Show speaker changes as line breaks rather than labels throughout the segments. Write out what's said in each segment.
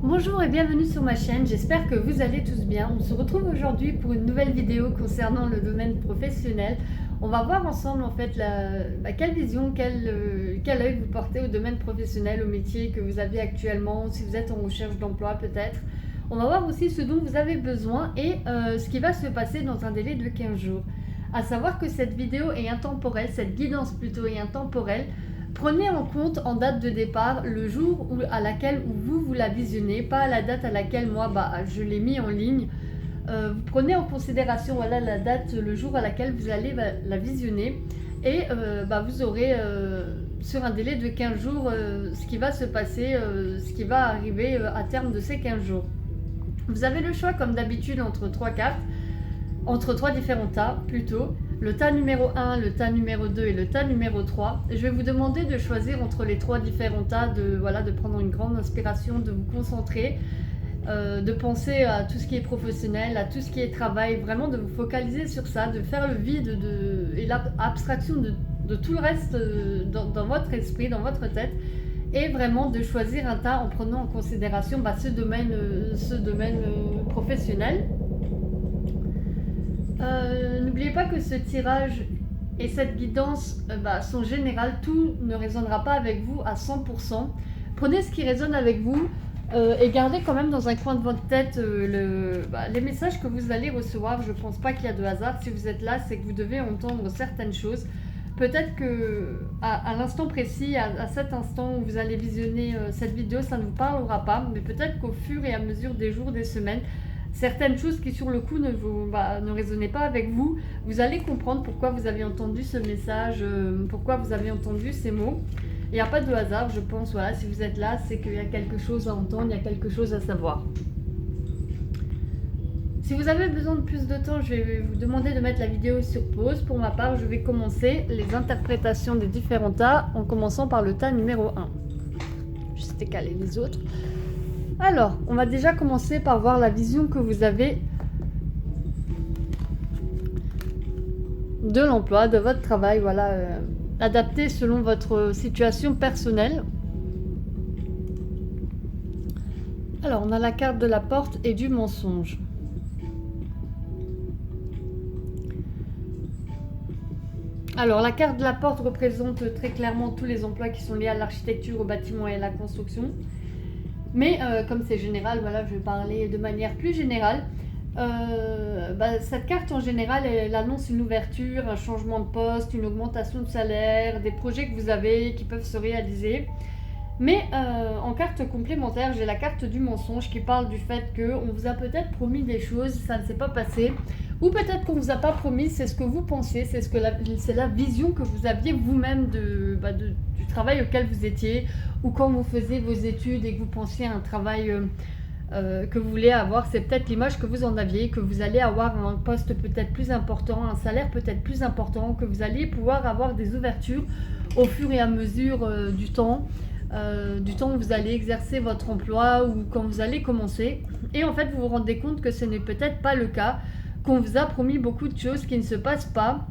Bonjour et bienvenue sur ma chaîne, j'espère que vous allez tous bien. On se retrouve aujourd'hui pour une nouvelle vidéo concernant le domaine professionnel. On va voir ensemble en fait quelle vision, quel œil vous portez au domaine professionnel, au métier que vous avez actuellement, si vous êtes en recherche d'emploi peut-être. On va voir aussi ce dont vous avez besoin et ce qui va se passer dans un délai de 15 jours. À savoir que cette vidéo est intemporelle, cette guidance plutôt est intemporelle. Prenez en compte en date de départ le jour à laquelle vous la visionnez, pas à la date à laquelle moi je l'ai mis en ligne. Vous prenez en considération la date, le jour à laquelle vous allez la visionner et vous aurez sur un délai de 15 jours ce qui va se passer, ce qui va arriver à terme de ces 15 jours. Vous avez le choix comme d'habitude entre trois cartes, entre trois différents tas plutôt. Le tas numéro 1, le tas numéro 2 et le tas numéro 3. Je vais vous demander de choisir entre les trois différents tas, de prendre une grande inspiration, de vous concentrer, de penser à tout ce qui est professionnel, à tout ce qui est travail, vraiment de vous focaliser sur ça, de faire le vide et l'abstraction de tout le reste dans votre esprit, dans votre tête, et vraiment de choisir un tas en prenant en considération ce domaine professionnel. N'oubliez pas que ce tirage et cette guidance sont générales, tout ne résonnera pas avec vous à 100%. Prenez ce qui résonne avec vous et gardez quand même dans un coin de votre tête les messages que vous allez recevoir. Je ne pense pas qu'il y a de hasard. Si vous êtes là, c'est que vous devez entendre certaines choses. Peut-être que à l'instant précis, à cet instant où vous allez visionner cette vidéo, ça ne vous parlera pas, mais peut-être qu'au fur et à mesure des jours, des semaines, certaines choses qui sur le coup ne résonnaient pas avec vous, vous allez comprendre pourquoi vous avez entendu ce message, pourquoi vous avez entendu ces mots. Il n'y a pas de hasard, je pense, si vous êtes là, c'est qu'il y a quelque chose à entendre, il y a quelque chose à savoir. Si vous avez besoin de plus de temps, je vais vous demander de mettre la vidéo sur pause. Pour ma part, je vais commencer les interprétations des différents tas en commençant par le tas numéro 1. Juste décaler les autres. Alors, on va déjà commencer par voir la vision que vous avez de l'emploi, de votre travail, adapté selon votre situation personnelle. Alors, on a la carte de la porte et du mensonge. Alors, la carte de la porte représente très clairement tous les emplois qui sont liés à l'architecture, au bâtiment et à la construction. Mais comme c'est général, je vais parler de manière plus générale. Cette carte en général, elle annonce une ouverture, un changement de poste, une augmentation de salaire, des projets que vous avez qui peuvent se réaliser. Mais en carte complémentaire, j'ai la carte du mensonge qui parle du fait qu'on vous a peut-être promis des choses, ça ne s'est pas passé. Ou peut-être qu'on ne vous a pas promis, c'est ce que vous pensez, c'est la vision que vous aviez vous-même du travail auquel vous étiez, ou quand vous faisiez vos études et que vous pensiez à un travail que vous voulez avoir, c'est peut-être l'image que vous en aviez, que vous allez avoir un poste peut-être plus important, un salaire peut-être plus important, que vous allez pouvoir avoir des ouvertures au fur et à mesure du temps où vous allez exercer votre emploi ou quand vous allez commencer. Et en fait, vous vous rendez compte que ce n'est peut-être pas le cas, qu'on vous a promis beaucoup de choses qui ne se passent pas,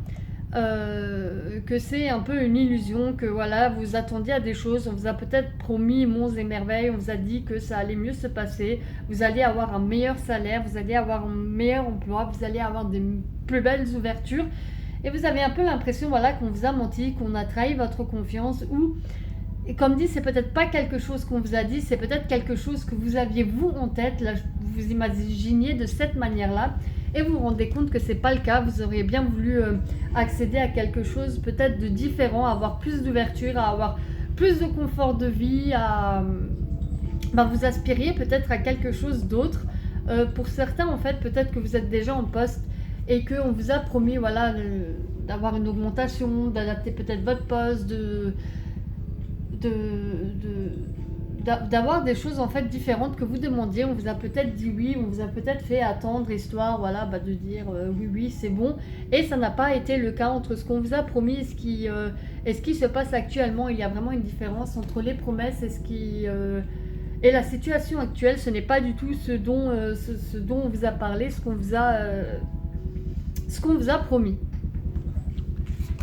que c'est un peu une illusion, que vous attendiez à des choses, on vous a peut-être promis monts et merveilles, on vous a dit que ça allait mieux se passer, vous allez avoir un meilleur salaire, vous allez avoir un meilleur emploi, vous allez avoir des plus belles ouvertures, et vous avez un peu l'impression qu'on vous a menti, qu'on a trahi votre confiance, ou et comme dit, c'est peut-être pas quelque chose qu'on vous a dit, c'est peut-être quelque chose que vous aviez vous en tête, là, vous imaginiez de cette manière-là, et vous vous rendez compte que c'est pas le cas. Vous auriez bien voulu accéder à quelque chose peut-être de différent, avoir plus d'ouverture, à avoir plus de confort de vie, vous aspiriez peut-être à quelque chose d'autre. Pour certains, en fait, peut-être que vous êtes déjà en poste et qu'on vous a promis d'avoir une augmentation, d'adapter peut-être votre poste, d'avoir des choses en fait différentes que vous demandiez. On vous a peut-être dit oui, on vous a peut-être fait attendre, histoire de dire oui c'est bon, et ça n'a pas été le cas. Entre ce qu'on vous a promis et ce qui se passe actuellement, il y a vraiment une différence entre les promesses et la situation actuelle. Ce n'est pas du tout ce dont on vous a parlé, ce qu'on vous a promis.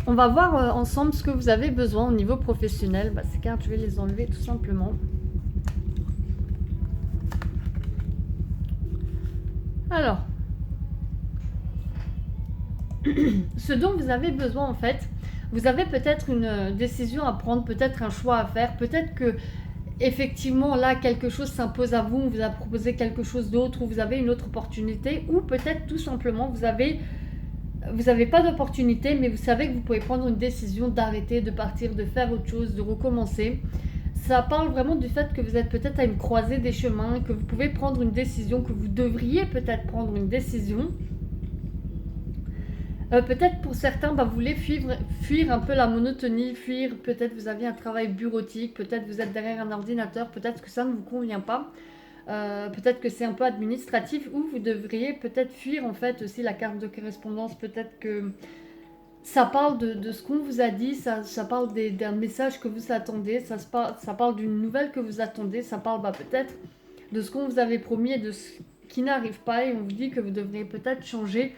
On va voir ensemble ce que vous avez besoin au niveau professionnel. Ces cartes, je vais les enlever tout simplement. Alors, ce dont vous avez besoin en fait, vous avez peut-être une décision à prendre, peut-être un choix à faire, peut-être que effectivement là quelque chose s'impose à vous, on vous a proposé quelque chose d'autre ou vous avez une autre opportunité, ou peut-être tout simplement vous avez pas d'opportunité mais vous savez que vous pouvez prendre une décision d'arrêter, de partir, de faire autre chose, de recommencer. Ça parle vraiment du fait que vous êtes peut-être à une croisée des chemins, que vous pouvez prendre une décision, que vous devriez peut-être prendre une décision. Peut-être pour certains, vous voulez fuir un peu la monotonie, fuir, peut-être vous aviez un travail bureautique, peut-être vous êtes derrière un ordinateur, peut-être que ça ne vous convient pas, peut-être que c'est un peu administratif, ou vous devriez peut-être fuir en fait aussi la carte de correspondance, peut-être que ça parle de ce qu'on vous a dit, ça parle d'un message que vous attendez, ça parle d'une nouvelle que vous attendez, ça parle peut-être de ce qu'on vous avait promis et de ce qui n'arrive pas, et on vous dit que vous devriez peut-être changer,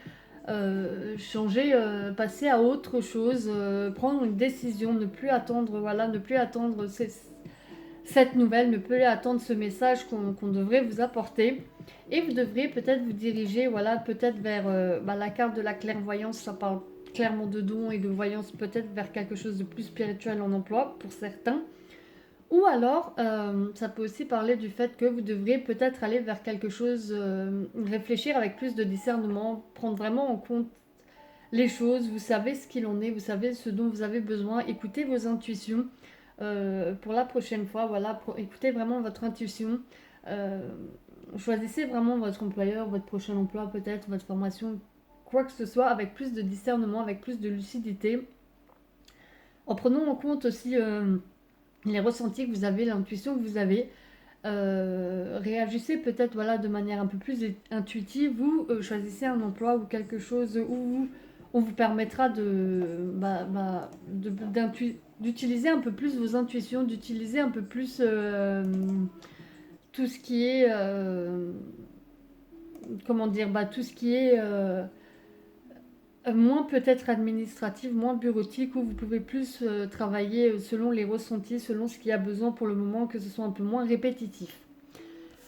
passer à autre chose, prendre une décision, ne plus attendre, ne plus attendre cette nouvelle, ne plus attendre ce message qu'on devrait vous apporter. Et vous devriez peut-être vous diriger, peut-être vers la carte de la clairvoyance, ça parle clairement de dons et de voyance, peut-être vers quelque chose de plus spirituel en emploi pour certains. Ou alors, ça peut aussi parler du fait que vous devriez peut-être aller vers quelque chose, réfléchir avec plus de discernement, prendre vraiment en compte les choses, vous savez ce qu'il en est, vous savez ce dont vous avez besoin, écoutez vos intuitions pour la prochaine fois, écoutez vraiment votre intuition, choisissez vraiment votre employeur, votre prochain emploi peut-être, votre formation, quoi que ce soit, avec plus de discernement, avec plus de lucidité, en prenant en compte aussi les ressentis que vous avez, l'intuition que vous avez. Réagissez peut-être de manière un peu plus intuitive, vous choisissez un emploi ou quelque chose où on vous permettra d'utiliser un peu plus vos intuitions, d'utiliser un peu plus tout ce qui est tout ce qui est moins peut-être administratif, moins bureautique, où vous pouvez plus travailler selon les ressentis, selon ce qu'il y a besoin pour le moment, que ce soit un peu moins répétitif.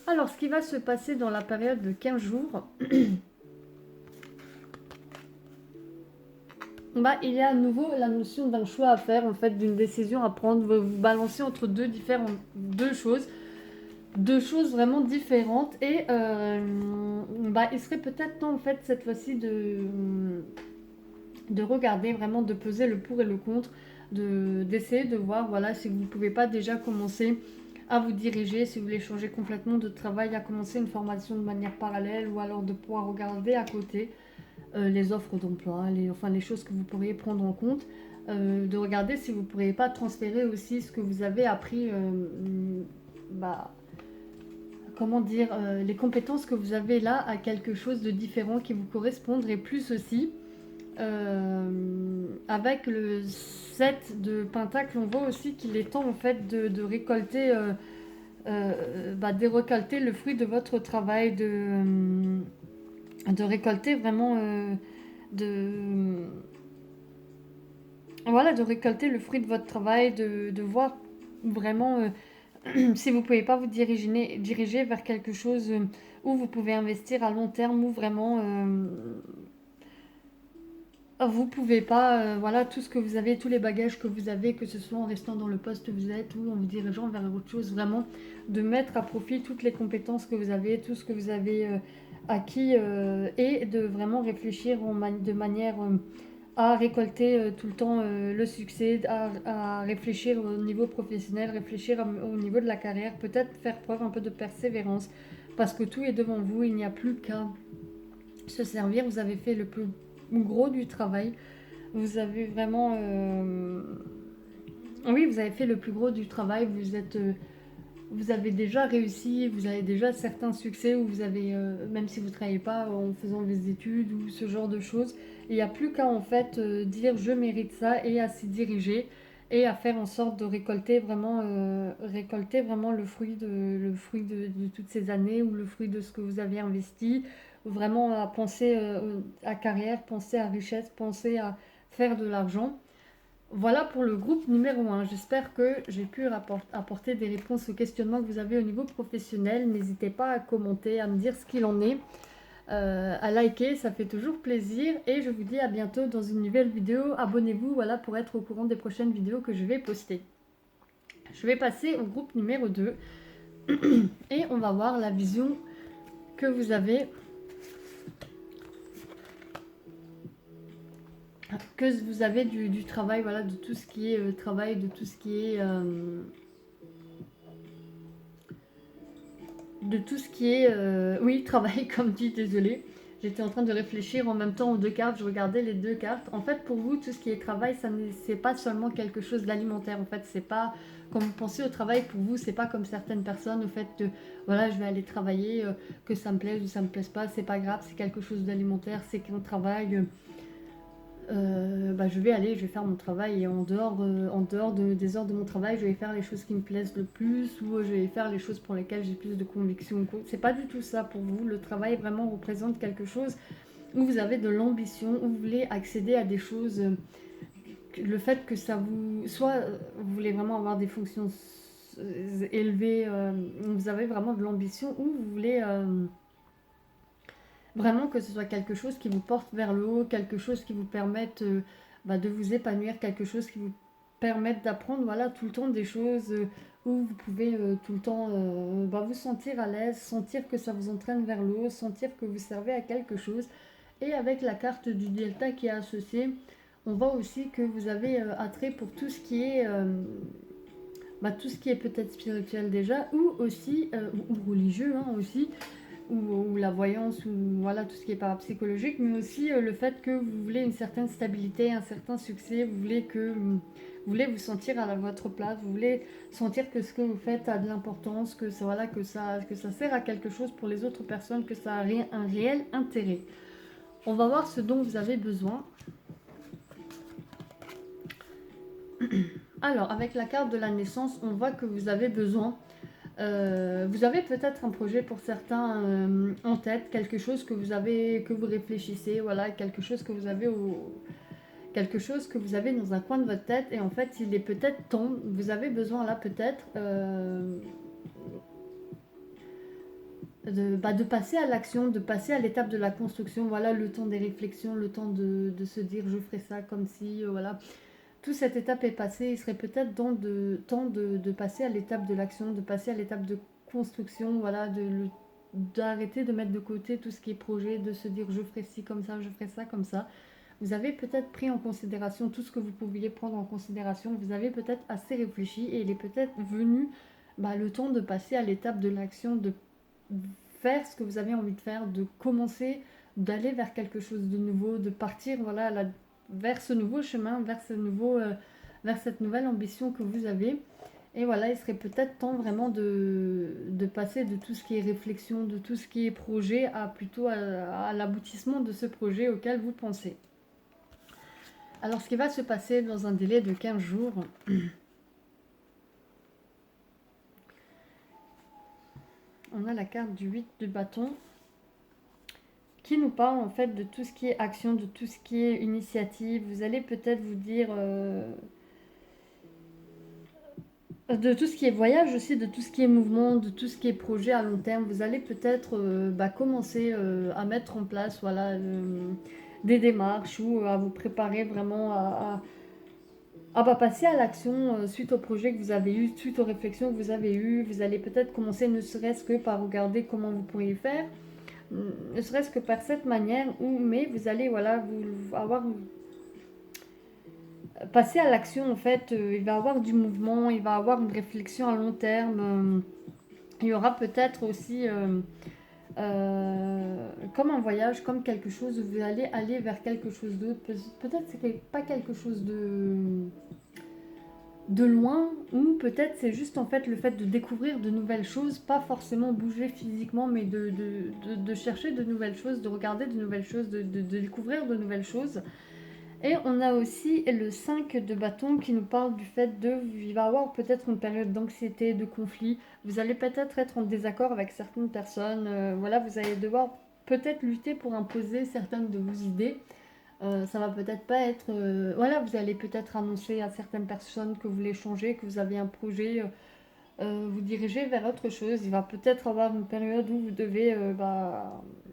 Alors, ce qui va se passer dans la période de 15 jours, il y a à nouveau la notion d'un choix à faire, en fait, d'une décision à prendre. Vous vous balancez entre deux choses vraiment différentes, et il serait peut-être temps, en fait, cette fois-ci de regarder vraiment, de peser le pour et le contre, d'essayer de voir si vous ne pouvez pas déjà commencer à vous diriger, si vous voulez changer complètement de travail, à commencer une formation de manière parallèle, ou alors de pouvoir regarder à côté les offres d'emploi, les choses que vous pourriez prendre en compte, de regarder si vous ne pourriez pas transférer aussi ce que vous avez appris, les compétences que vous avez là à quelque chose de différent qui vous correspondrait plus aussi. Avec le 7 de Pentacle, on voit aussi qu'il est temps en fait de récolter récolter le fruit de votre travail, de récolter vraiment de récolter le fruit de votre travail, de voir vraiment si vous ne pouvez pas vous diriger vers quelque chose où vous pouvez investir à long terme, où vraiment vous pouvez pas, tout ce que vous avez, tous les bagages que vous avez, que ce soit en restant dans le poste où vous êtes ou en vous dirigeant vers autre chose, vraiment de mettre à profit toutes les compétences que vous avez, tout ce que vous avez acquis, et de vraiment réfléchir de manière à récolter tout le temps le succès, à réfléchir au niveau professionnel, réfléchir au niveau de la carrière, peut-être faire preuve un peu de persévérance, parce que tout est devant vous, il n'y a plus qu'à se servir, vous avez fait le plus gros du travail, vous avez vraiment vous avez fait le plus gros du travail, vous avez déjà réussi, vous avez déjà certains succès où vous avez, même si vous ne travaillez pas en faisant des études ou ce genre de choses, il n'y a plus qu'à en fait dire je mérite ça, et à s'y diriger et à faire en sorte de récolter vraiment le fruit de toutes ces années, ou le fruit de ce que vous avez investi, vraiment à penser à carrière, penser à richesse, penser à faire de l'argent. Voilà pour le groupe numéro 1. J'espère que j'ai pu apporter des réponses aux questionnements que vous avez au niveau professionnel. N'hésitez pas à commenter, à me dire ce qu'il en est. à liker, ça fait toujours plaisir. Et je vous dis à bientôt dans une nouvelle vidéo. Abonnez-vous, voilà, pour être au courant des prochaines vidéos que je vais poster. Je vais passer au groupe numéro 2 et on va voir la vision que vous avez du travail, voilà, de tout ce qui est travail, de tout ce qui est oui, travail, comme dit, désolé. J'étais en train de réfléchir en même temps aux deux cartes, je regardais les deux cartes. En fait, pour vous, tout ce qui est travail, c'est pas seulement quelque chose d'alimentaire. En fait, c'est pas, quand vous pensez au travail, pour vous, c'est pas comme certaines personnes, au fait de, voilà, je vais aller travailler, que ça me plaise ou ça me plaise pas, c'est pas grave, c'est quelque chose d'alimentaire, c'est qu'un travail... je vais aller, je vais faire mon travail et en dehors des heures de mon travail, je vais faire les choses qui me plaisent le plus ou je vais faire les choses pour lesquelles j'ai plus de conviction. C'est pas du tout ça pour vous. Le travail vraiment représente quelque chose où vous avez de l'ambition, où vous voulez accéder à des choses. Le fait que ça vous... Soit vous voulez vraiment avoir des fonctions élevées, vous avez vraiment de l'ambition, ou vous voulez... vraiment que ce soit quelque chose qui vous porte vers le haut, quelque chose qui vous permette de vous épanouir, quelque chose qui vous permette d'apprendre, voilà, tout le temps des choses où vous pouvez tout le temps vous sentir à l'aise, sentir que ça vous entraîne vers le haut, sentir que vous servez à quelque chose. Et avec la carte du delta qui est associée, on voit aussi que vous avez attrait pour tout ce qui est... tout ce qui est peut-être spirituel déjà, ou aussi, ou religieux aussi, ou la voyance, ou voilà, tout ce qui est parapsychologique, mais aussi le fait que vous voulez une certaine stabilité, un certain succès, vous voulez vous sentir à votre place, vous voulez sentir que ce que vous faites a de l'importance, que ça, voilà, que ça sert à quelque chose pour les autres personnes, que ça a un réel intérêt. On va voir ce dont vous avez besoin. Alors, avec la carte de la naissance, on voit que vous avez besoin... vous avez peut-être un projet pour certains en tête, quelque chose que vous réfléchissez, voilà, quelque chose que vous avez dans un coin de votre tête, et en fait il est peut-être temps, vous avez besoin là peut-être de passer à l'action, de passer à l'étape de la construction, voilà, le temps des réflexions, le temps de se dire je ferai ça comme si, voilà. Toute cette étape est passée, il serait peut-être temps de passer à l'étape de l'action, de passer à l'étape de construction, voilà, d'arrêter de mettre de côté tout ce qui est projet, de se dire je ferai ci comme ça, je ferai ça comme ça. Vous avez peut-être pris en considération tout ce que vous pouviez prendre en considération, vous avez peut-être assez réfléchi et il est peut-être venu le temps de passer à l'étape de l'action, de faire ce que vous avez envie de faire, de commencer, d'aller vers quelque chose de nouveau, de partir, voilà, vers ce nouveau chemin, vers cette nouvelle ambition que vous avez. Et voilà, il serait peut-être temps vraiment de passer de tout ce qui est réflexion, de tout ce qui est projet, à plutôt à l'aboutissement de ce projet auquel vous pensez. Alors, ce qui va se passer dans un délai de 15 jours... On a la carte du 8 de bâton qui nous parle en fait de tout ce qui est action, de tout ce qui est initiative. Vous allez peut-être vous dire de tout ce qui est voyage aussi, de tout ce qui est mouvement, de tout ce qui est projet à long terme. Vous allez peut-être commencer à mettre en place, voilà, des démarches ou à vous préparer vraiment à passer à l'action suite au projet que vous avez eu, suite aux réflexions que vous avez eues. Vous allez peut-être commencer ne serait-ce que par regarder comment vous pourriez faire, ne serait-ce que par cette manière, mais vous allez, voilà, vous avoir... passer à l'action, en fait, il va y avoir du mouvement, il va y avoir une réflexion à long terme. Il y aura peut-être aussi, comme un voyage, comme quelque chose où vous allez aller vers quelque chose d'autre. Peut-être c'est pas quelque chose de loin, ou peut-être c'est juste en fait le fait de découvrir de nouvelles choses, pas forcément bouger physiquement, mais de chercher de nouvelles choses, de regarder de nouvelles choses, de découvrir de nouvelles choses. Et on a aussi le 5 de bâton qui nous parle du fait il va y avoir peut-être une période d'anxiété, de conflit. Vous allez peut-être être en désaccord avec certaines personnes. Voilà, vous allez devoir peut-être lutter pour imposer certaines de vos idées. Ça va peut-être pas être... voilà, vous allez peut-être annoncer à certaines personnes que vous voulez changer, que vous avez un projet, vous diriger vers autre chose. Il va peut-être avoir une période où vous devez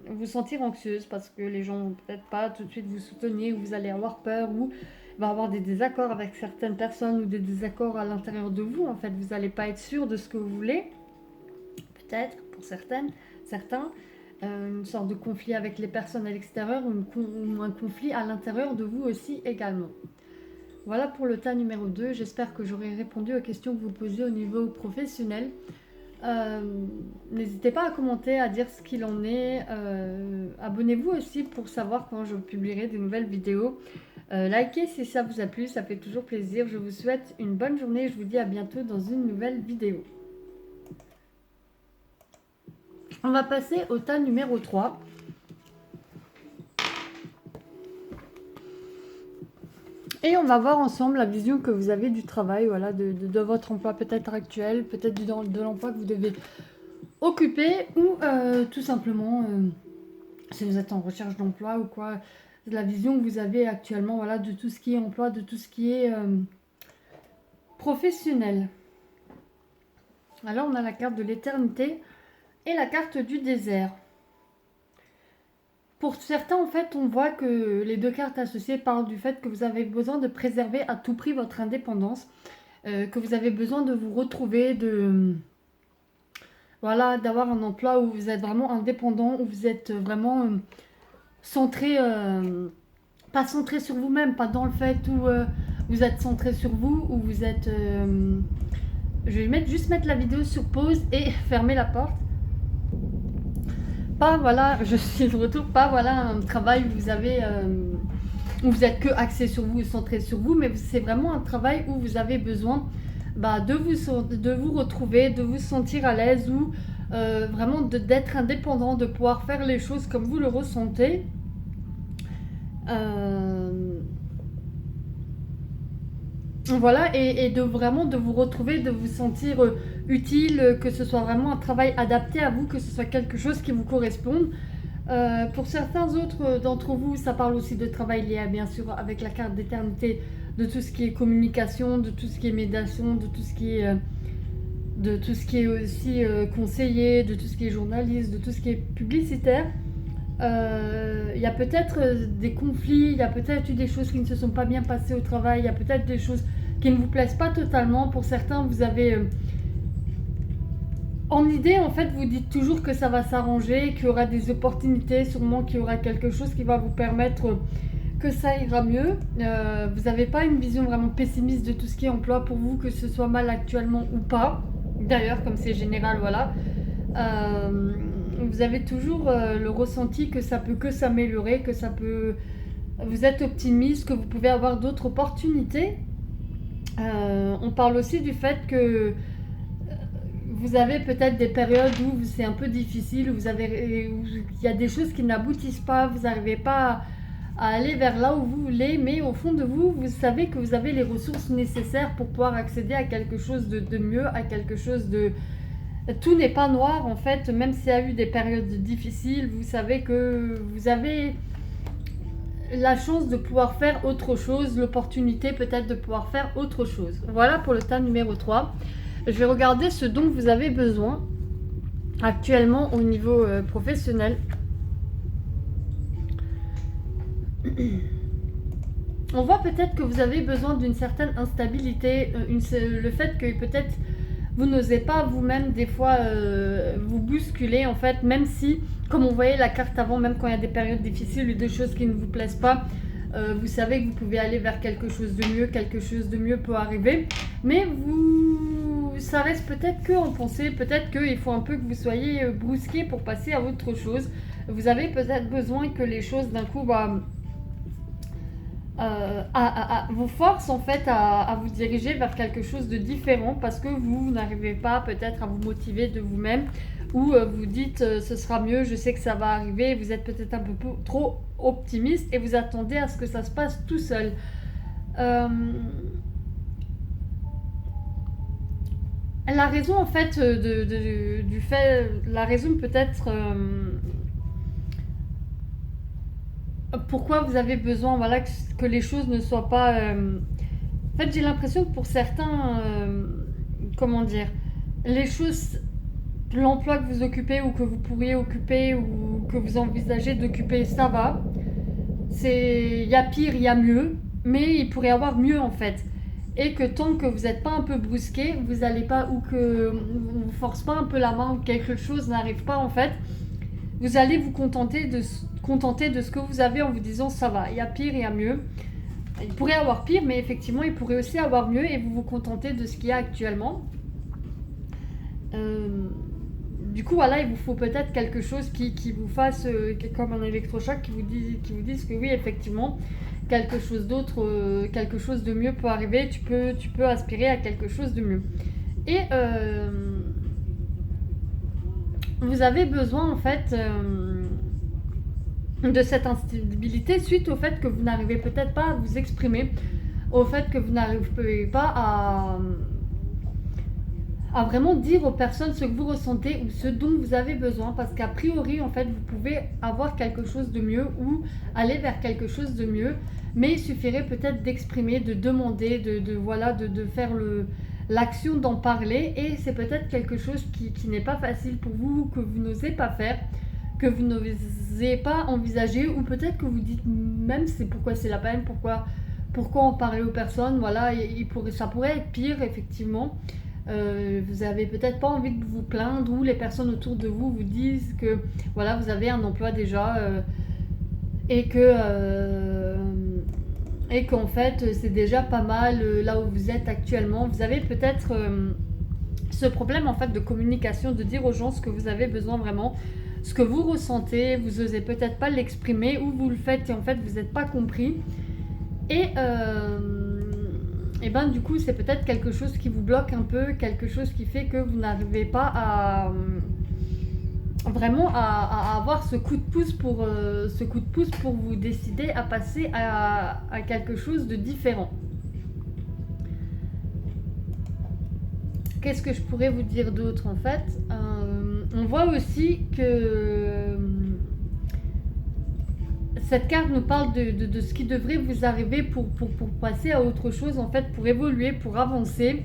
vous sentir anxieuse parce que les gens vont peut-être pas tout de suite vous soutenir, ou vous allez avoir peur, ou il va y avoir des désaccords avec certaines personnes ou des désaccords à l'intérieur de vous. En fait, vous n'allez pas être sûr de ce que vous voulez, peut-être pour certains, une sorte de conflit avec les personnes à l'extérieur, ou un conflit à l'intérieur de vous aussi également. Voilà pour le tas numéro 2. J'espère que j'aurai répondu aux questions que vous posez au niveau professionnel. N'hésitez pas à commenter, à dire ce qu'il en est. Abonnez-vous aussi pour savoir quand je publierai de nouvelles vidéos. Likez si ça vous a plu, ça fait toujours plaisir. Je vous souhaite une bonne journée. Je vous dis à bientôt dans une nouvelle vidéo. On va passer au tas numéro 3. Et on va voir ensemble la vision que vous avez du travail, voilà, de votre emploi peut-être actuel, peut-être de l'emploi que vous devez occuper, ou tout simplement, si vous êtes en recherche d'emploi ou quoi, la vision que vous avez actuellement, voilà, de tout ce qui est emploi, de tout ce qui est professionnel. Alors on a la carte de l'éternité et la carte du désert. Pour certains, en fait, on voit que les deux cartes associées parlent du fait que vous avez besoin de préserver à tout prix votre indépendance, que vous avez besoin de vous retrouver, voilà, d'avoir un emploi où vous êtes vraiment indépendant, où vous êtes vraiment centré, pas centré sur vous-même, pas dans le fait où vous êtes centré sur vous, où vous êtes... je vais juste mettre la vidéo sur pause et fermer la porte. Pas, voilà, je suis de retour, pas, voilà, un travail où vous avez... où vous êtes que axé sur vous, centré sur vous, mais c'est vraiment un travail où vous avez besoin de vous retrouver, de vous sentir à l'aise, ou vraiment d'être indépendant, de pouvoir faire les choses comme vous le ressentez. Voilà, et de vraiment de vous retrouver, de vous sentir utile, que ce soit vraiment un travail adapté à vous, que ce soit quelque chose qui vous corresponde. Pour certains autres d'entre vous, ça parle aussi de travail lié, bien sûr, avec la carte d'éternité, de tout ce qui est communication, de tout ce qui est médiation, de tout ce qui est aussi conseiller, de tout ce qui est journaliste, de tout ce qui est publicitaire. Il y a peut-être des conflits, il y a peut-être eu des choses qui ne se sont pas bien passées au travail, il y a peut-être des choses qui ne vous plaisent pas totalement. Pour certains, vous avez... en idée, en fait, vous dites toujours que ça va s'arranger, qu'il y aura des opportunités, sûrement qu'il y aura quelque chose qui va vous permettre que ça ira mieux. Vous n'avez pas une vision vraiment pessimiste de tout ce qui est emploi pour vous, que ce soit mal actuellement ou pas. D'ailleurs, comme c'est général, voilà. Vous avez toujours le ressenti que ça peut que s'améliorer, que ça peut... Vous êtes optimiste, que vous pouvez avoir d'autres opportunités. On parle aussi du fait que vous avez peut-être des périodes où c'est un peu difficile, où il y a des choses qui n'aboutissent pas, vous n'arrivez pas à aller vers là où vous voulez, mais au fond de vous, vous savez que vous avez les ressources nécessaires pour pouvoir accéder à quelque chose de mieux, à quelque chose de... Tout n'est pas noir, en fait, même s'il y a eu des périodes difficiles, vous savez que vous avez la chance de pouvoir faire autre chose, l'opportunité peut-être de pouvoir faire autre chose. Voilà pour le tas numéro 3. Je vais regarder ce dont vous avez besoin actuellement au niveau professionnel. On voit peut-être que vous avez besoin d'une certaine instabilité, le fait que peut-être vous n'osez pas vous-même des fois vous bousculer, en fait, même si, comme on voyait la carte avant, même quand il y a des périodes difficiles ou des choses qui ne vous plaisent pas, vous savez que vous pouvez aller vers quelque chose de mieux peut arriver, mais ça reste peut-être que en pensée, peut-être qu'il faut un peu que vous soyez brusqué pour passer à autre chose. Vous avez peut-être besoin que les choses d'un coup vous force en fait à vous diriger vers quelque chose de différent, parce que vous n'arrivez pas peut-être à vous motiver de vous-même, ou vous dites ce sera mieux, je sais que ça va arriver, vous êtes peut-être un peu trop optimiste et vous attendez à ce que ça se passe tout seul. La raison en fait la raison peut-être pourquoi vous avez besoin, voilà, que les choses ne soient pas... En fait, j'ai l'impression que pour certains, comment dire, les choses, l'emploi que vous occupez ou que vous pourriez occuper ou que vous envisagez d'occuper, ça va. Il y a pire, il y a mieux, mais il pourrait y avoir mieux en fait. Et que tant que vous n'êtes pas un peu brusqué, vous n'allez pas, ou que on vous force pas un peu la main, ou quelque chose n'arrive pas en fait, vous allez vous contenter de ce que vous avez en vous disant ça va, il y a pire, il y a mieux. Il pourrait y avoir pire, mais effectivement, il pourrait aussi avoir mieux et vous vous contentez de ce qu'il y a actuellement. Du coup, voilà, il vous faut peut-être quelque chose qui vous fasse comme un électrochoc, qui vous dise que oui, effectivement, quelque chose d'autre, quelque chose de mieux peut arriver. Tu peux aspirer à quelque chose de mieux. Et vous avez besoin en fait de cette instabilité suite au fait que vous n'arrivez peut-être pas à vous exprimer, au fait que vous n'arrivez pas à vraiment dire aux personnes ce que vous ressentez ou ce dont vous avez besoin, parce qu'a priori en fait vous pouvez avoir quelque chose de mieux ou aller vers quelque chose de mieux, mais il suffirait peut-être d'exprimer, de demander, de faire l'action d'en parler, et c'est peut-être quelque chose qui n'est pas facile pour vous, que vous n'osez pas faire, que vous n'osez pas envisager, ou peut-être que vous dites même c'est pourquoi c'est la peine, pourquoi en parler aux personnes, voilà, ça pourrait être pire effectivement. Vous avez peut-être pas envie de vous plaindre, ou les personnes autour de vous vous disent que voilà, vous avez un emploi déjà et qu'en fait c'est déjà pas mal là où vous êtes actuellement. Vous avez peut-être ce problème en fait de communication, de dire aux gens ce que vous avez besoin vraiment, ce que vous ressentez, vous osez peut-être pas l'exprimer, ou vous le faites et en fait vous n'êtes pas compris. Et ben du coup c'est peut-être quelque chose qui vous bloque un peu, quelque chose qui fait que vous n'arrivez pas à vraiment à avoir ce coup de pouce pour vous décider à passer à quelque chose de différent. Qu'est-ce que je pourrais vous dire d'autre en fait? On voit aussi que cette carte nous parle de ce qui devrait vous arriver pour passer à autre chose, en fait, pour évoluer, pour avancer.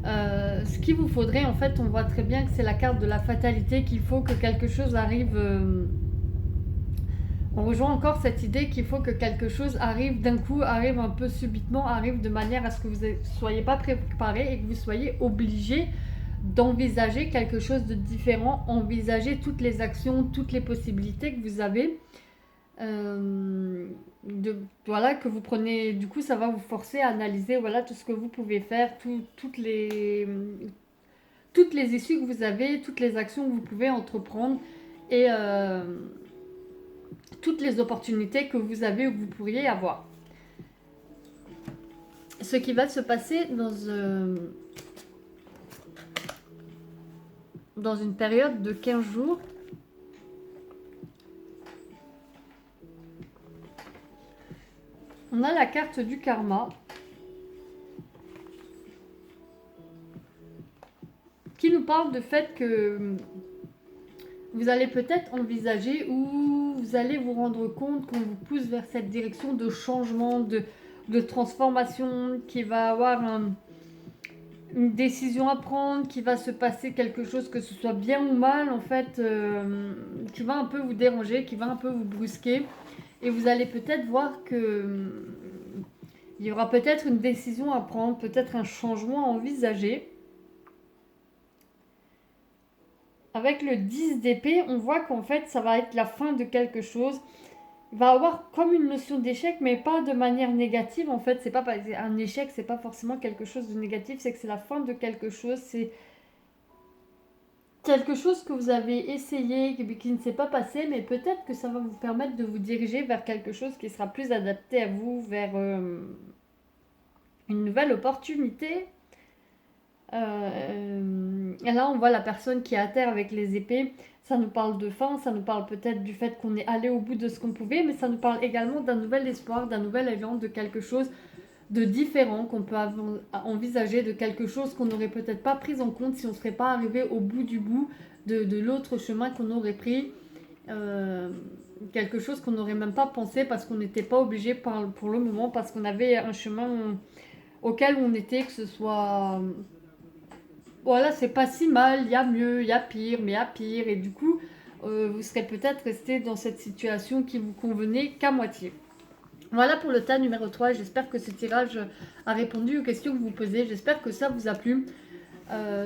Ce qu'il vous faudrait, en fait, on voit très bien que c'est la carte de la fatalité, qu'il faut que quelque chose arrive. On rejoint encore cette idée qu'il faut que quelque chose arrive d'un coup, arrive un peu subitement, arrive de manière à ce que vous ne soyez pas préparé et que vous soyez obligé d'envisager quelque chose de différent, envisager toutes les actions, toutes les possibilités que vous avez. Voilà, que vous prenez, du coup ça va vous forcer à analyser voilà tout ce que vous pouvez faire, toutes les issues que vous avez, toutes les actions que vous pouvez entreprendre, et toutes les opportunités que vous avez ou que vous pourriez avoir. Ce qui va se passer dans une période de 15 jours. On a la carte du karma qui nous parle du fait que vous allez peut-être envisager, ou vous allez vous rendre compte qu'on vous pousse vers cette direction de changement, de transformation, qui va avoir une décision à prendre, qui va se passer quelque chose, que ce soit bien ou mal en fait, qui va un peu vous déranger, qui va un peu vous brusquer. Et vous allez peut-être voir que il y aura peut-être une décision à prendre, peut-être un changement à envisager. Avec le 10 d'épée, on voit qu'en fait, ça va être la fin de quelque chose. Il va avoir comme une notion d'échec, mais pas de manière négative. En fait, c'est pas un échec, c'est pas forcément quelque chose de négatif, c'est que c'est la fin de quelque chose. C'est quelque chose que vous avez essayé, qui ne s'est pas passé, mais peut-être que ça va vous permettre de vous diriger vers quelque chose qui sera plus adapté à vous, vers une nouvelle opportunité. Et là, on voit la personne qui est à terre avec les épées. Ça nous parle de fin, ça nous parle peut-être du fait qu'on est allé au bout de ce qu'on pouvait, mais ça nous parle également d'un nouvel espoir, d'un nouvel élan, de quelque chose de différent qu'on peut envisager, de quelque chose qu'on n'aurait peut-être pas pris en compte si on ne serait pas arrivé au bout du bout de l'autre chemin qu'on aurait pris. Quelque chose qu'on n'aurait même pas pensé parce qu'on n'était pas obligé pour le moment, parce qu'on avait un chemin auquel on était, que ce soit... Voilà, c'est pas si mal, il y a mieux, il y a pire, mais il y a pire. Et du coup, vous serez peut-être resté dans cette situation qui vous convenait qu'à moitié. Voilà pour le tas numéro 3. J'espère que ce tirage a répondu aux questions que vous posez. J'espère que ça vous a plu.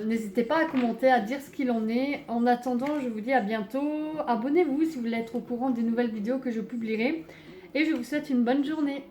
N'hésitez pas à commenter, à dire ce qu'il en est. En attendant, je vous dis à bientôt. Abonnez-vous si vous voulez être au courant des nouvelles vidéos que je publierai. Et je vous souhaite une bonne journée.